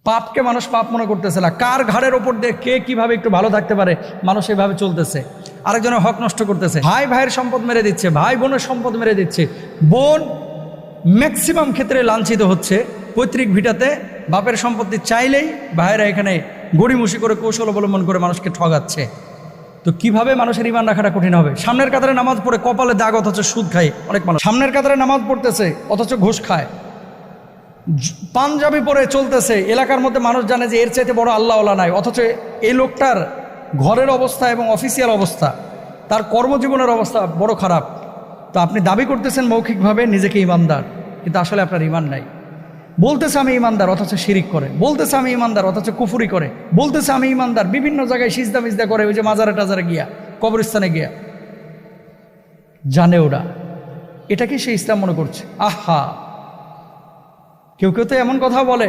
পাপকে মানুষ পাপ মনে করতেছে না, কার ঘাড়ের ওপর দিয়ে কে কিভাবে একটু ভালো থাকতে পারে মানুষ এভাবে চলতেছে, আরেকজনের হক নষ্ট করতেছে, ভাই ভাইয়ের সম্পদ মেরে দিচ্ছে, ভাই বোনের সম্পদ মেরে দিচ্ছে, বোন ম্যাক্সিমাম ক্ষেত্রে লাঞ্ছিত হচ্ছে, পৈতৃক ভিটাতে বাপের সম্পত্তি চাইলেই ভাইয়েরা এখানে গড়িমসি করে কৌশল অবলম্বন করে মানুষকে ঠগাচ্ছে। তো কিভাবে মানুষের ইমান রাখাটা কঠিন হবে? সামনের কাতারে নামাজ পড়ে কপালে দাগ অথচ সুদ খায় অনেক মানুষ, সামনের কাতারে নামাজ পড়তেছে অথচ ঘুষ খায়, পাঞ্জাবি পরে চলতেছে, এলাকার মধ্যে মানুষ জানে যে এর চাইতে বড় আল্লাহওয়ালা নাই, অথচ এই লোকটার ঘরের অবস্থা এবং অফিসিয়াল অবস্থা, তার কর্মজীবনের অবস্থা বড় খারাপ। তো আপনি দাবি করতেছেন মৌখিকভাবে নিজেকে ইমানদার, কিন্তু আসলে আপনার ইমান নাই। বলতেছে আমি ইমানদার অথচ শিরিক করে, বলতেছে আমি ইমানদার অথচ কুফুরি করে, বলতেছে আমি ইমানদার, বিভিন্ন জায়গায় সিজদা মিজদা করে, ওই যে মাজারে টাজারে গিয়া, কবরস্থানে গিয়া, জানে ওরা এটা কি সে ইসলাম মনে করছে? আহা, কেউ কেউ তো এমন কথা বলে